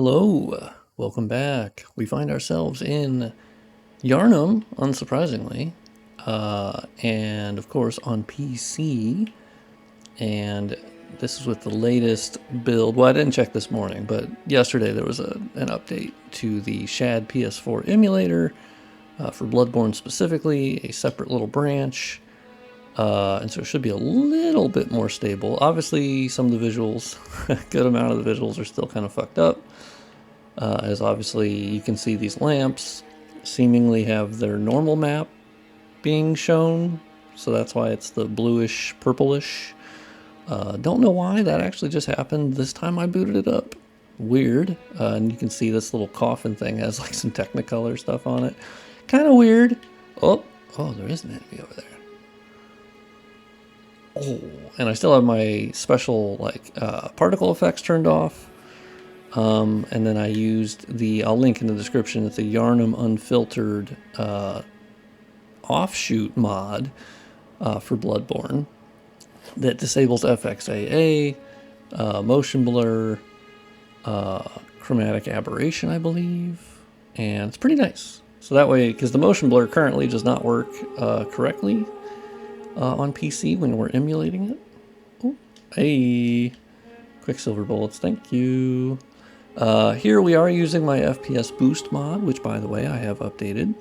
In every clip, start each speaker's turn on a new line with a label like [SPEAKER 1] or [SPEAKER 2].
[SPEAKER 1] Hello, welcome back. We find ourselves in Yarnum, unsurprisingly, and of course on PC, and this is with the latest build. Well, I didn't check this morning, but yesterday there was an update to the Reshade PS4 emulator for Bloodborne specifically, a separate little branch, and so it should be a little bit more stable. Obviously, some of the visuals, a good amount of the visuals are still kind of fucked up. As obviously you can see these lamps seemingly have their normal map being shown, so that's why it's the bluish purplish. Don't know why that actually just happened this time I booted it up. Weird. And you can see this little coffin thing has like some Technicolor stuff on it. Kind of weird. Oh, there is an enemy over there. Oh, and I still have my special like particle effects turned off. And then I used I'll link in the description, it's a Yarnum Unfiltered offshoot mod for Bloodborne that disables FXAA, motion blur, chromatic aberration, I believe, and it's pretty nice. So that way, because the motion blur currently does not work correctly on PC when we're emulating it. Oh, hey, Quicksilver bullets, thank you. Here we are using my FPS boost mod, which by the way I have updated,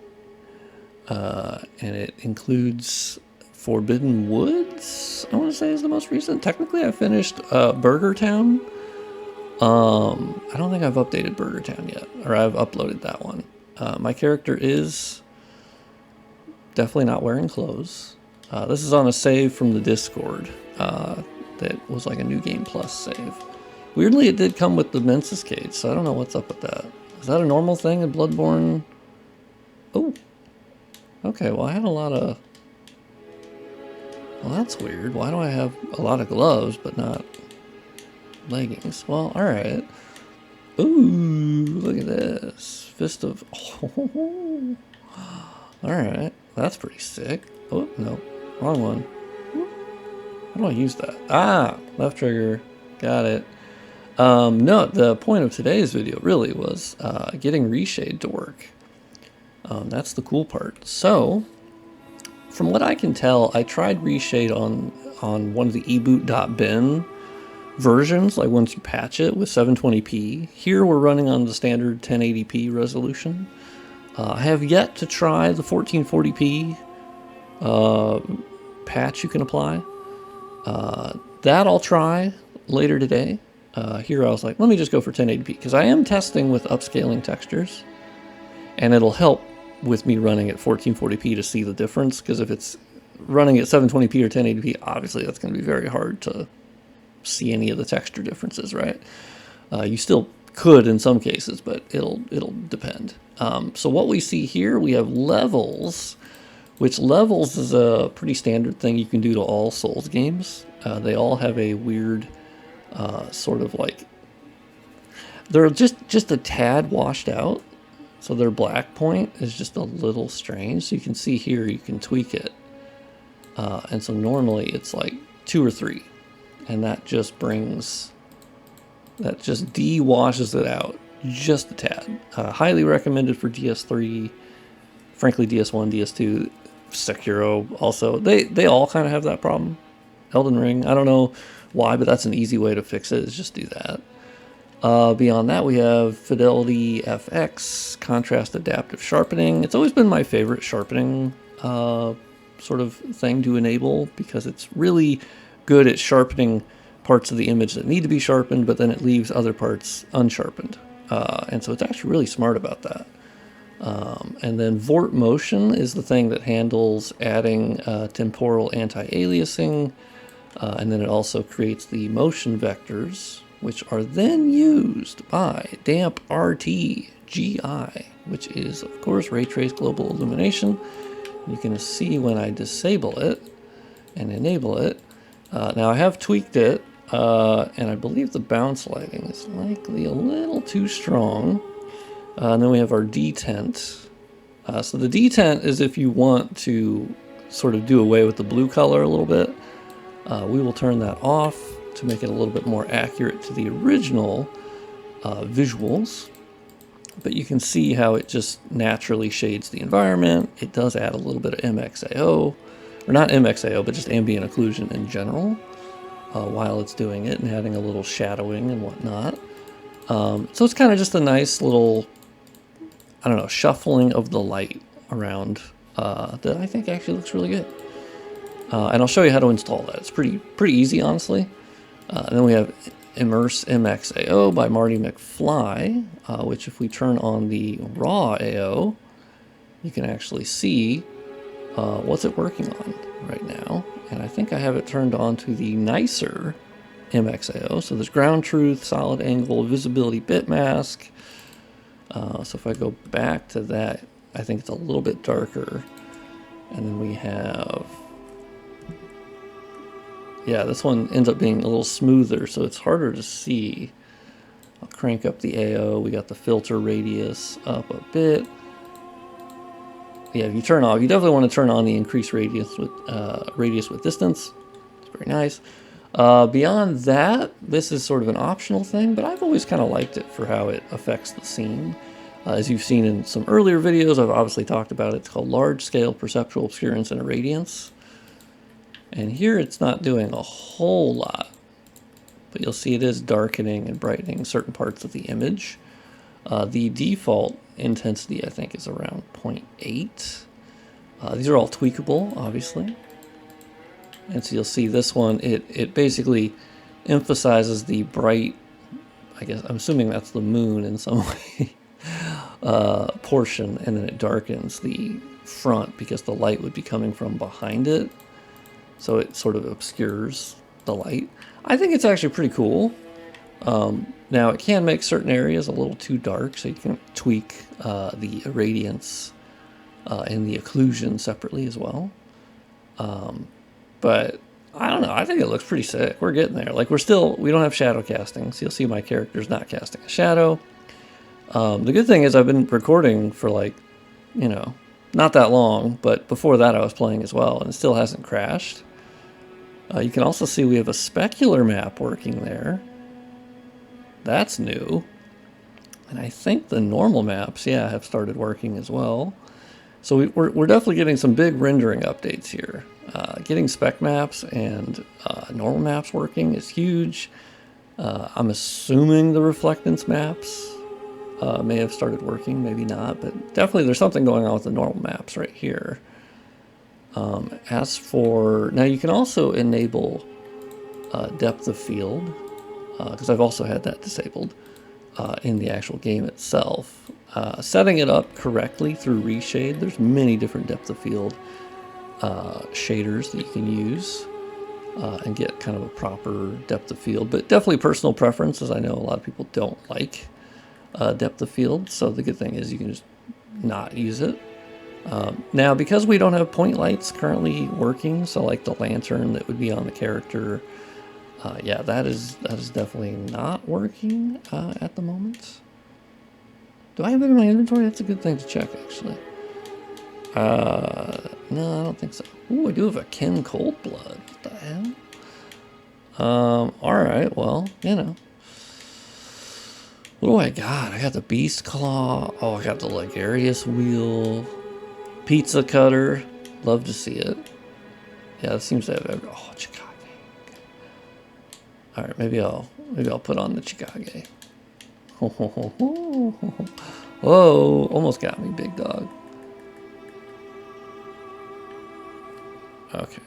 [SPEAKER 1] and it includes Forbidden Woods, I want to say is the most recent. Technically I finished Burger Town. I don't think I've updated Burger Town yet, or I've uploaded that one. My character is definitely not wearing clothes. This is on a save from the Discord that was like a New Game Plus save. Weirdly, it did come with the Mensis cage, so I don't know what's up with that. Is that a normal thing in Bloodborne? Oh. Okay, well I had a lot of... Well, that's weird. Why do I have a lot of gloves, but not leggings? Well, alright. Ooh, look at this. Fist of... Oh. Alright, that's pretty sick. Oh, no. Wrong one. How do I use that? Ah! Left trigger. Got it. No, the point of today's video really was getting Reshade to work. That's the cool part. So, from what I can tell, I tried Reshade on one of the eboot.bin versions, like once you patch it with 720p. Here we're running on the standard 1080p resolution. I have yet to try the 1440p patch you can apply. That I'll try later today. Here I was like, let me just go for 1080p, because I am testing with upscaling textures, and it'll help with me running at 1440p to see the difference, because if it's running at 720p or 1080p, obviously that's going to be very hard to see any of the texture differences, right? You still could in some cases, but it'll depend. So what we see here, we have levels, which levels is a pretty standard thing you can do to all Souls games. They all have a weird sort of like, they're just a tad washed out, so their black point is just a little strange. So you can see here, you can tweak it, and so normally it's like 2 or 3, and that just de-washes it out just a tad. Highly recommended for DS3, frankly DS1, DS2, Sekiro also. They all kind of have that problem. Elden Ring, I don't know why, but that's an easy way to fix it, is just do that. Beyond that, we have Fidelity FX, Contrast Adaptive Sharpening. It's always been my favorite sharpening sort of thing to enable, because it's really good at sharpening parts of the image that need to be sharpened, but then it leaves other parts unsharpened. And so it's actually really smart about that. And then Vort Motion is the thing that handles adding temporal anti-aliasing. And then it also creates the motion vectors, which are then used by Damp RTGI, which is, of course, raytraced global illumination. You can see when I disable it and enable it. Now I have tweaked it, and I believe the bounce lighting is likely a little too strong. And then we have our detent. So the detent is if you want to sort of do away with the blue color a little bit. We will turn that off to make it a little bit more accurate to the original visuals, but you can see how it just naturally shades the environment. It does add a little bit of MXAO, or not MXAO, but just ambient occlusion in general while it's doing it, and adding a little shadowing and whatnot. So it's kind of just a nice little, I don't know, shuffling of the light around that I think actually looks really good. And I'll show you how to install that. It's pretty easy, honestly. And then we have Immerse MXAO by Marty McFly, which if we turn on the raw AO, you can actually see what's it working on right now. And I think I have it turned on to the nicer MXAO. So there's ground truth, solid angle, visibility bit mask. So if I go back to that, I think it's a little bit darker. And then we have, yeah, this one ends up being a little smoother, so it's harder to see. I'll crank up the AO. We got the filter radius up a bit. Yeah, if you turn off, you definitely want to turn on the increased radius with distance. It's very nice. Beyond that, this is sort of an optional thing, but I've always kind of liked it for how it affects the scene. As you've seen in some earlier videos, I've obviously talked about it. It's called Large Scale Perceptual Obscurance and Irradiance. And here it's not doing a whole lot, but you'll see it is darkening and brightening certain parts of the image. The default intensity, I think, is around 0.8. These are all tweakable, obviously. And so you'll see this one, it basically emphasizes the bright, I guess, I'm assuming that's the moon in some way, portion, and then it darkens the front because the light would be coming from behind it. So it sort of obscures the light. I think it's actually pretty cool. Now it can make certain areas a little too dark, so you can tweak the irradiance and the occlusion separately as well. But I don't know, I think it looks pretty sick. We're getting there. Like we don't have shadow casting, so you'll see my character's not casting a shadow. The good thing is I've been recording for like, you know, not that long, but before that I was playing as well, and it still hasn't crashed. You can also see we have a specular map working there. That's new. And I think the normal maps, yeah, have started working as well. So we're definitely getting some big rendering updates here. Getting spec maps and normal maps working is huge. I'm assuming the reflectance maps may have started working, maybe not, but definitely there's something going on with the normal maps right here. As for, now you can also enable depth of field, because I've also had that disabled in the actual game itself. Setting it up correctly through Reshade, there's many different depth of field shaders that you can use and get kind of a proper depth of field, but definitely personal preference, as I know a lot of people don't like depth of field, so the good thing is you can just not use it. Now, because we don't have point lights currently working, so like the lantern that would be on the character, yeah, that is definitely not working at the moment. Do I have it in my inventory? That's a good thing to check, actually. No, I don't think so. Ooh, I do have a Ken Coldblood. What the hell? Alright, well, you know. What do I got? I got the Beast Claw. Oh, I got the Ligarius Wheel. Pizza Cutter. Love to see it. Yeah, it seems to have every... Oh, Chikage. Alright, maybe I'll put on the Chikage. Whoa, almost got me, big dog. Okay.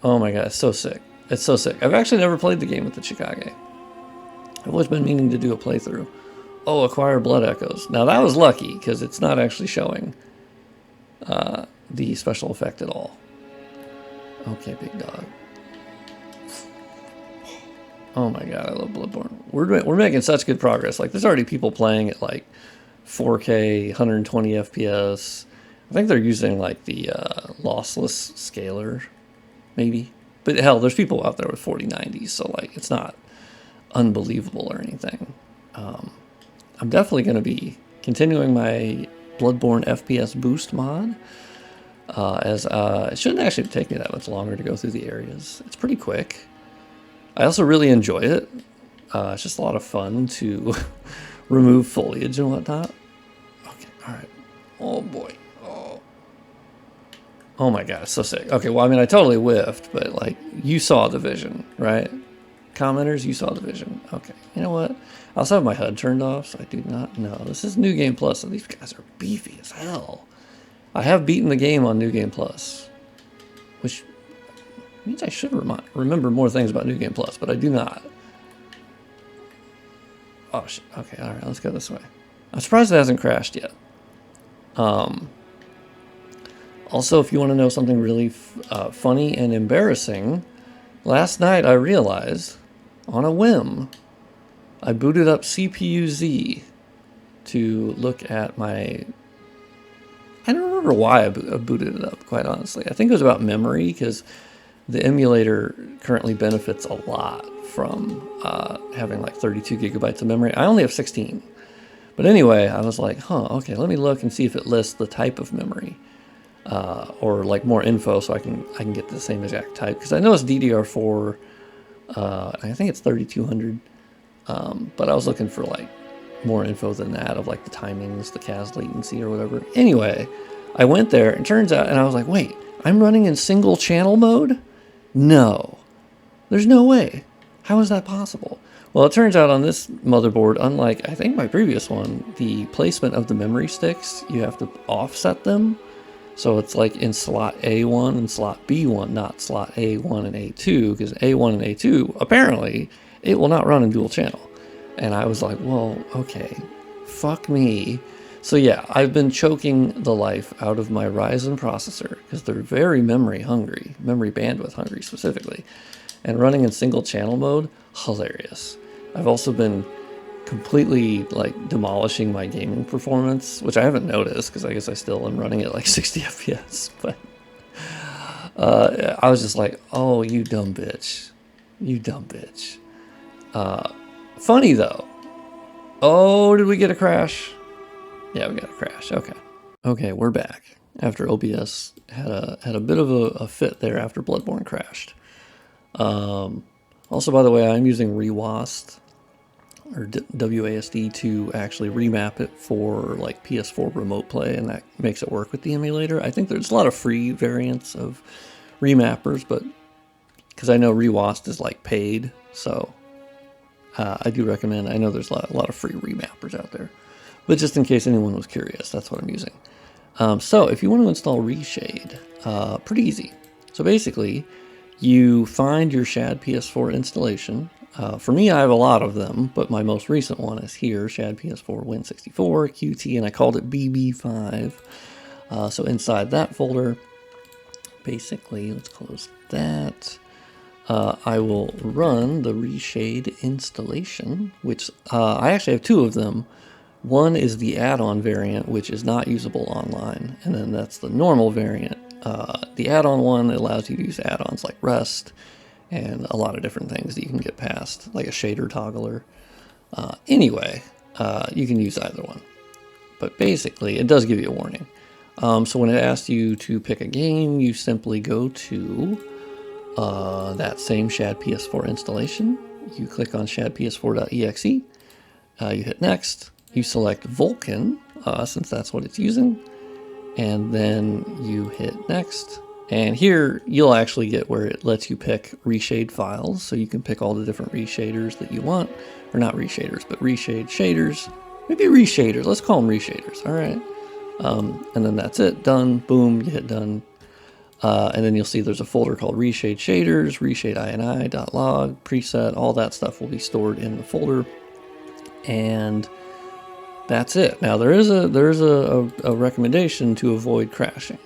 [SPEAKER 1] Oh my god, it's so sick. It's so sick. I've actually never played the game with the Chikage. I've always been meaning to do a playthrough. Oh, acquire blood echoes. Now that was lucky, because it's not actually showing the special effect at all. Okay, big dog. Oh my god, I love Bloodborne. We're making such good progress. Like, there's already people playing at like 4K, 120 FPS. I think they're using like the lossless scaler, maybe. But hell, there's people out there with 4090s, so like it's not unbelievable or anything. I'm definitely going to be continuing my Bloodborne FPS boost mod, as it shouldn't actually take me that much longer to go through the areas. It's pretty quick. I also really enjoy it. It's just a lot of fun to remove foliage and whatnot. Okay, all right. Oh boy. Oh my god, so sick. Okay, well, I mean, I totally whiffed, but like, you saw the vision, right? Commenters, you saw the vision. Okay, you know what? I also have my HUD turned off, so I do not know. This is New Game Plus, so these guys are beefy as hell. I have beaten the game on New Game Plus, which means I should remember more things about New Game Plus, but I do not. Oh, shit. Okay, all right, let's go this way. I'm surprised it hasn't crashed yet. Also, if you want to know something really funny and embarrassing, last night I realized, on a whim, I booted up CPU-Z to look at my... I don't remember why I booted it up, quite honestly. I think it was about memory, because the emulator currently benefits a lot from having like 32 gigabytes of memory. I only have 16. But anyway, I was like, okay, let me look and see if it lists the type of memory. Or like more info so I can get the same exact type, because I know it's DDR4. I think it's 3200, but I was looking for like more info than that, of like the timings, the CAS latency or whatever. Anyway, I went there and turns out, and I was like, wait, I'm running in single channel mode? No, there's no way. How is that possible? Well, it turns out on this motherboard, unlike I think my previous one, the placement of the memory sticks, you have to offset them. So it's like in slot A1 and slot B1, not slot A1 and A2, because A1 and A2, apparently, it will not run in dual channel. And I was like, well, okay, fuck me. So yeah, I've been choking the life out of my Ryzen processor, because they're very memory hungry, memory bandwidth hungry specifically. And running in single channel mode, hilarious. I've also been completely like demolishing my gaming performance, which I haven't noticed because I guess I still am running at like 60 FPS. But I was just like, oh, you dumb bitch, you dumb bitch. Funny though. Oh, did we get a crash? Yeah, we got a crash. Okay, we're back after OBS had a bit of a fit there after Bloodborne crashed. Also, by the way, I'm using ReWASD or WASD to actually remap it for like PS4 remote play, and that makes it work with the emulator. I think there's a lot of free variants of remappers, but because I know ReWASD is like paid, so I do recommend. I know there's a lot of free remappers out there, but just in case anyone was curious, that's what I'm using. So if you want to install Reshade, pretty easy. So basically, you find your Shad PS4 installation. For me, I have a lot of them, but my most recent one is here, Shad PS4 Win64 QT, and I called it BB5. So inside that folder, basically, let's close that. I will run the Reshade installation, which I actually have two of them. One is the add-on variant, which is not usable online, and then that's the normal variant. The add-on one allows you to use add-ons like Rest, and a lot of different things that you can get past, like a shader toggler. Anyway, you can use either one. But basically, it does give you a warning. So when it asks you to pick a game, you simply go to that same Shad PS4 installation. You click on shadps4.exe. You hit Next. You select Vulkan, since that's what it's using. And then you hit Next. And here, you'll actually get where it lets you pick reshade files, so you can pick all the different reshaders that you want. Or not reshaders, but reshade shaders. Maybe reshaders, let's call them reshaders, all right. And then that's it, done, boom, you hit done. And then you'll see there's a folder called Reshade Shaders, Reshade ini.log, preset, all that stuff will be stored in the folder. And that's it. Now there is a recommendation to avoid crashing.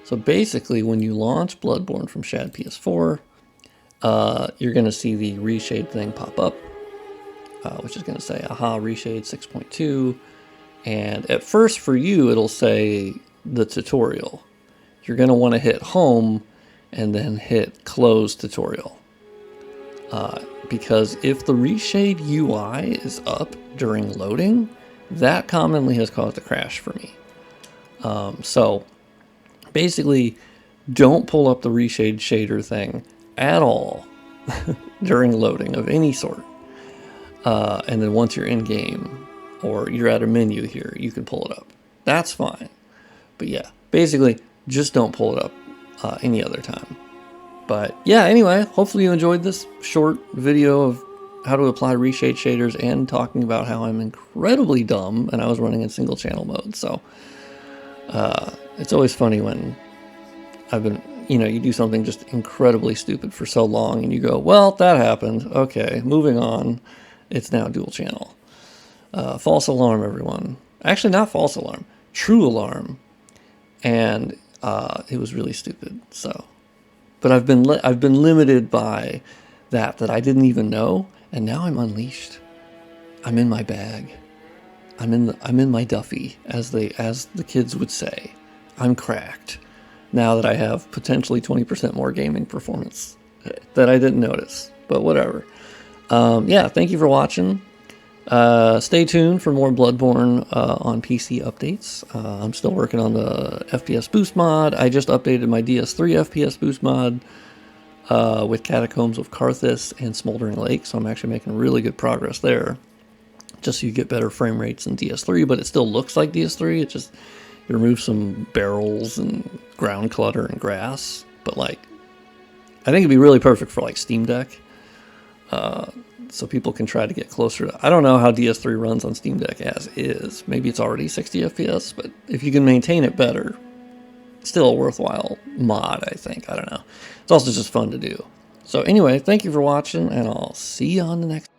[SPEAKER 1] So basically, when you launch Bloodborne from Shad PS4, you're going to see the Reshade thing pop up, which is going to say, aha, Reshade 6.2. And at first for you, it'll say the tutorial. You're going to want to hit home and then hit close tutorial. Because if the Reshade UI is up during loading, that commonly has caused a crash for me. So basically, don't pull up the Reshade shader thing at all during loading of any sort. And then once you're in game or you're at a menu here, you can pull it up. That's fine. But yeah, basically just don't pull it up any other time. But yeah, anyway, hopefully you enjoyed this short video of how to apply reshade shaders and talking about how I'm incredibly dumb and I was running in single channel mode. So it's always funny when I've been, you do something just incredibly stupid for so long and you go, well, that happened. Okay, moving on. It's now dual channel. False alarm, everyone. Actually, not false alarm. True alarm. And it was really stupid. So, but I've been limited by that I didn't even know, and now I'm unleashed. I'm in my bag. I'm in my Duffy, as the kids would say. I'm cracked. Now that I have potentially 20% more gaming performance that I didn't notice, but whatever. Yeah, thank you for watching. Stay tuned for more Bloodborne on PC updates. I'm still working on the FPS boost mod. I just updated my DS3 FPS boost mod with Catacombs of Karthus and Smoldering Lake, so I'm actually making really good progress there. Just so you get better frame rates in DS3, but it still looks like DS3. It just, you remove some barrels and ground clutter and grass, but like, I think it'd be really perfect for like Steam Deck. So people can try to get closer to... I don't know how DS3 runs on Steam Deck as is. Maybe it's already 60 FPS, but if you can maintain it better, it's still a worthwhile mod, I think. I don't know. It's also just fun to do. So anyway, thank you for watching, and I'll see you on the next...